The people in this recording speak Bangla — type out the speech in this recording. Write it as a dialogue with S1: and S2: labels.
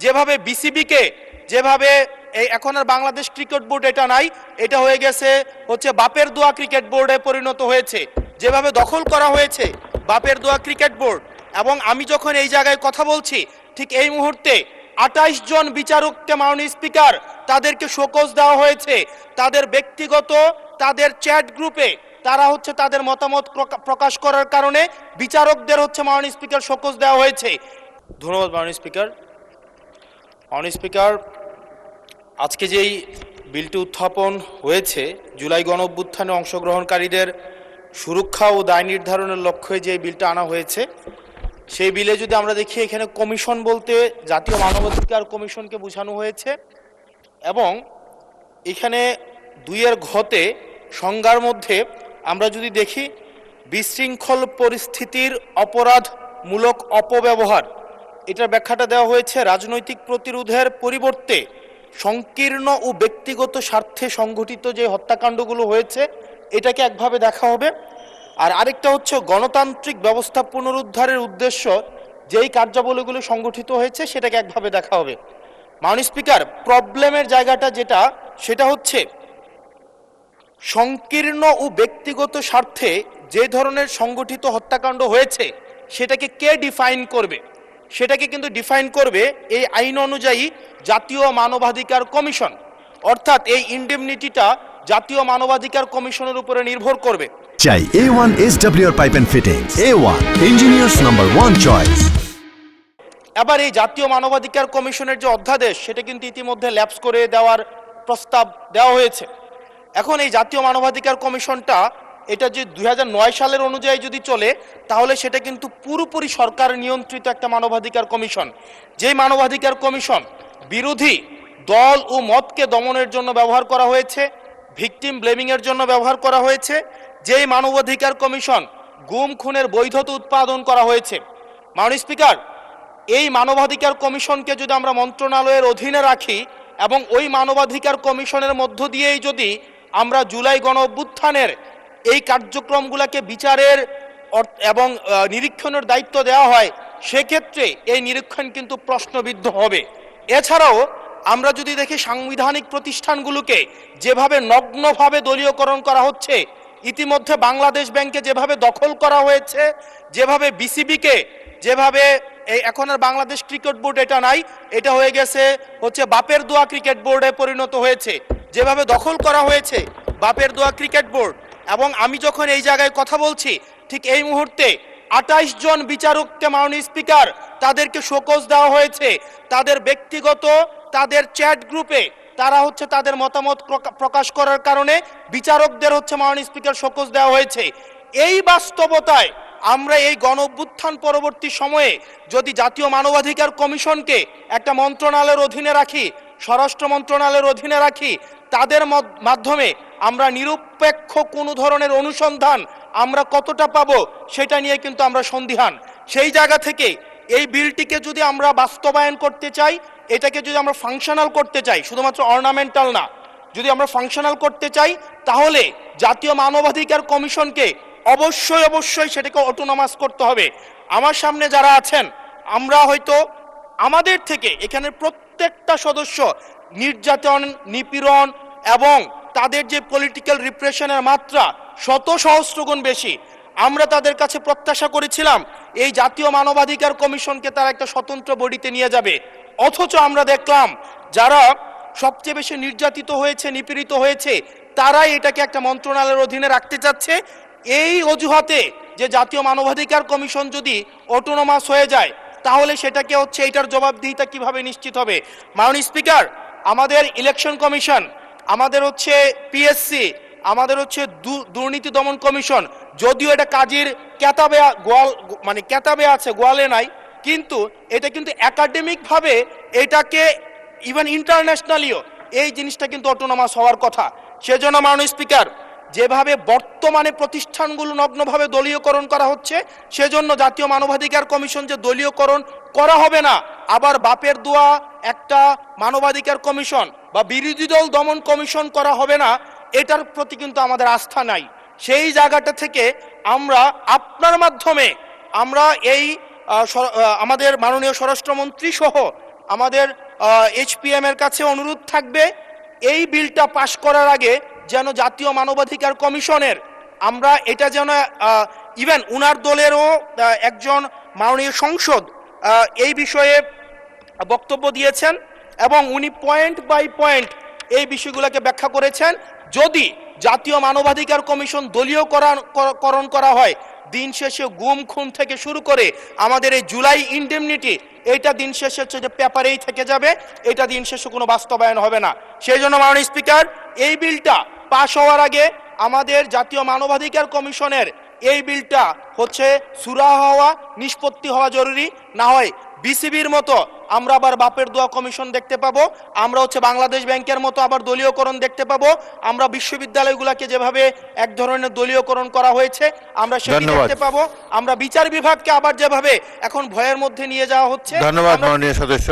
S1: যেভাবে বিসিবিকে যেভাবে এই এখন আর বাংলাদেশ ক্রিকেট বোর্ড এটা নাই, এটা হয়ে গেছে হচ্ছে বাপের দোয়া ক্রিকেট বোর্ডে পরিণত হয়েছে। যেভাবে দখল করা হয়েছে বাপের দোয়া ক্রিকেট বোর্ড, এবং আমি যখন এই জায়গায় কথা বলছি ঠিক এই মুহূর্তে 28 জন বিচারককে মাননীয় স্পিকার তাদেরকে শোকজ দেওয়া হয়েছে। তাদের ব্যক্তিগত তাদের চ্যাট গ্রুপে তারা হচ্ছে তাদের মতামত প্রকাশ করার কারণে বিচারকদের হচ্ছে মাননীয় স্পিকার শোকজ দেওয়া হয়েছে। ধন্যবাদ মাননীয় স্পিকার। মাননীয় স্পিকার, আজকে যেই বিলটি উত্থাপন হয়েছে জুলাই গণঅভ্যুত্থানে অংশগ্রহণকারীদের সুরক্ষা ও দায় নির্ধারণের লক্ষ্যে যে বিলটা আনা হয়েছে, সেই বিলে যদি আমরা দেখি এখানে কমিশন বলতে জাতীয় মানবাধিকার কমিশনকে বোঝানো হয়েছে, এবং এখানে 2-এর ঘতে সংজ্ঞার মধ্যে আমরা যদি দেখি বিশৃঙ্খল পরিস্থিতির অপরাধমূলক অপব্যবহার, এটার ব্যাখ্যাটা দেওয়া হয়েছে রাজনৈতিক প্রতিরোধের পরিবর্তে সংকীর্ণ ও ব্যক্তিগত স্বার্থে সংঘটিত যে হত্যাকাণ্ডগুলো হয়েছে এটাকে একভাবে দেখা হবে। আর আরেকটা হচ্ছে গণতান্ত্রিক ব্যবস্থা পুনরুদ্ধারের উদ্দেশ্য যেই কার্যাবলীগুলো সংগঠিত হয়েছে সেটাকে একভাবে দেখা হবে। মাননীয় স্পিকার, প্রবলেমের জায়গাটা যেটা সেটা হচ্ছে সংকীর্ণ ও ব্যক্তিগত স্বার্থে যে ধরনের সংগঠিত হত্যাকাণ্ড হয়েছে সেটাকে কে ডিফাইন করবে, সেটাকে কিন্তু ডিফাইন করবে এই আইন অনুযায়ী জাতীয় মানবাধিকার কমিশন। অর্থাৎ এই ইনডেমনিটিটা জাতীয় মানবাধিকার কমিশনের উপরে নির্ভর করবে।
S2: চাই A1 SWR pipe and fittings, A1 engineers number 1 choice.
S1: এবার এই জাতীয় মানবাধিকার কমিশনের যে অধ্যাদেশ সেটা কিন্তু ইতিমধ্যে ল্যাপস করে দেওয়ার প্রস্তাব দেওয়া হয়েছে। এখন এই জাতীয় মানবাধিকার কমিশনটা এটা যে 2009 সালের অনুযায়ী যদি চলে তাহলে সেটা কিন্তু পুরোপুরি সরকার নিয়ন্ত্রিত একটা মানবাধিকার কমিশন। যেই মানবাধিকার কমিশন বিরোধী দল ও মতকে দমনের জন্য ব্যবহার করা হয়েছে, ভিকটিম ব্লেমিংয়ের জন্য ব্যবহার করা হয়েছে, যেই মানবাধিকার কমিশন গুম খুনের বৈধতা উৎপাদন করা হয়েছে। মাননীয় স্পিকার, এই মানবাধিকার কমিশনকে যদি আমরা মন্ত্রণালয়ের অধীনে রাখি এবং ওই মানবাধিকার কমিশনের মধ্য দিয়েই যদি আমরা জুলাই গণ অভ্যুত্থানের এই কার্যক্রমগুলোকে বিচারের এবং নিরীক্ষণের দায়িত্ব দেওয়া হয়, সেক্ষেত্রে এই নিরীক্ষণ কিন্তু প্রশ্নবিদ্ধ হবে। এছাড়াও আমরা যদি দেখি সাংবিধানিক প্রতিষ্ঠানগুলোকে যেভাবে নগ্নভাবে দলীয়করণ করা হচ্ছে, ইতিমধ্যে বাংলাদেশ ব্যাংকে যেভাবে দখল করা হয়েছে, যেভাবে বিসিবিকে যেভাবে এই এখন আর বাংলাদেশ ক্রিকেট বোর্ড এটা নাই, এটা হয়ে গেছে হচ্ছে বাপের দোয়া ক্রিকেট বোর্ডে পরিণত হয়েছে। যেভাবে দখল করা হয়েছে বাপের দোয়া ক্রিকেট বোর্ড, এবং আমি যখন এই জায়গায় কথা বলছি ঠিক এই মুহূর্তে 28 জন বিচারককে মাননীয় স্পিকার তাদেরকে শোকজ দেওয়া হয়েছে। তাদের ব্যক্তিগত তাদের চ্যাট গ্রুপে তারা হচ্ছে তাদের মতামত প্রকাশ করার কারণে বিচারকদের হচ্ছে মাননীয় স্পিকার শোকজ দেওয়া হয়েছে। এই বাস্তবতায় আমরা এই গণ অভ্যুত্থান পরবর্তী সময়ে যদি জাতীয় মানবাধিকার কমিশনকে একটা মন্ত্রণালয়ের অধীনে রাখি, স্বরাষ্ট্র মন্ত্রণালয়ের অধীনে রাখি, তাদের মাধ্যমে আমরা নিরপেক্ষ কোনো ধরনের অনুসন্ধান আমরা কতটা পাবো সেটা নিয়ে কিন্তু আমরা সন্দিহান। সেই জায়গা থেকে এই বিলটিকে যদি আমরা বাস্তবায়ন করতে চাই, এটাকে যদি আমরা ফাংশনাল করতে চাই, শুধুমাত্র অর্নামেন্টাল না, যদি আমরা ফাংশনাল করতে চাই তাহলে জাতীয় মানবাধিকার কমিশনকে অবশ্যই সেটাকে অটোনমাস করতে হবে। আমার সামনে যারা আছেন আমরা হয়তো আমাদের থেকে এখানে প্রত্যেকটা সদস্য নির্যাতন, নিপীড়ন এবং তাদের যে পলিটিক্যাল রিপ্রেশনের মাত্রা শত সহস্র গুণ বেশি। আমরা তাদের কাছে প্রত্যাশা করেছিলাম এই জাতীয় মানবাধিকার কমিশনকে তারা একটা স্বতন্ত্র বডিতে নিয়ে যাবে, অথচ আমরা দেখলাম যারা সবচেয়ে বেশি নির্যাতিত হয়েছে, নিপীড়িত হয়েছে, তারাই এটাকে একটা মন্ত্রণালয়ের অধীনে রাখতে চাচ্ছে। এই অজুহাতে যে জাতীয় মানবাধিকার কমিশন যদি অটোনমাস হয়ে যায় তাহলে সেটাকে হচ্ছে এটার জবাবদিহিতা কিভাবে নিশ্চিত হবে। মাননীয় স্পিকার, আমাদের ইলেকশন কমিশন, আমাদের হচ্ছে পিএসসি, আমাদের হচ্ছে দুর্নীতি দমন কমিশন, যদিও এটা কাজের কেতাবে কেতাবে আছে, গোয়ালে নাই, কিন্তু এটা কিন্তু একাডেমিকভাবে এটাকে ইভেন ইন্টারন্যাশনালিও এই জিনিসটা কিন্তু অটোনমাস হওয়ার কথা। সেজন্য মাননীয় স্পিকার, যেভাবে বর্তমানে প্রতিষ্ঠানগুলো নগ্নভাবে দলীয়করণ করা হচ্ছে, সেজন্য জাতীয় মানবাধিকার কমিশন যে দলীয়করণ করা হবে না, আবার বাপের দোয়া একটা মানবাধিকার কমিশন বা বিরোধী দল দমন কমিশন করা হবে না, এটার প্রতি কিন্তু আমাদের আস্থা নাই। সেই জায়গাটা থেকে আমরা আপনার মাধ্যমে আমরা এই আমাদের মাননীয় স্বরাষ্ট্রমন্ত্রী সহ আমাদের HPM এর কাছে অনুরোধ থাকবে এই বিলটা পাশ করার আগে যেন জাতীয় মানবাধিকার কমিশনের আমরা এটা যেন ইভেন উনার দলেরও একজন মাননীয় সংসদ এই বিষয়ে বক্তব্য দিয়েছেন এবং উনি পয়েন্ট বাই পয়েন্ট এই বিষয়গুলোকে ব্যাখ্যা করেছেন। যদি জাতীয় মানবাধিকার কমিশন দলীয়করণ করা হয়, দিন শেষে গুম খুন থেকে শুরু করে আমাদের এই জুলাই ইনডেমনিটি, এইটা দিন শেষে হচ্ছে যে পেপারেই থেকে যাবে, এটা দিন শেষে কোনো বাস্তবায়ন হবে না। সেই জন্য মাননীয় স্পিকার, এই বিলটা পাশ হওয়ার আগে আমাদের জাতীয় মানবাধিকার কমিশনের এই বিলটা হচ্ছে সুরাহা হওয়া, নিষ্পত্তি হওয়া জরুরি। না হয় বিসিবির মতো আমরা আবার বাপের দোয়া কমিশন দেখতে পাবো, আমরা হচ্ছে বাংলাদেশ ব্যাংকের মতো আবার দলীয়করণ দেখতে পাবো, আমরা বিশ্ববিদ্যালয়গুলোকে যেভাবে এক ধরনের দলীয়করণ করা হয়েছে আমরা সেটি দেখতে পাবো, আমরা বিচার বিভাগকে আবার যেভাবে এখন ভয়ের মধ্যে নিয়ে যাওয়া হচ্ছে।
S3: ধন্যবাদ মাননীয় সদস্য।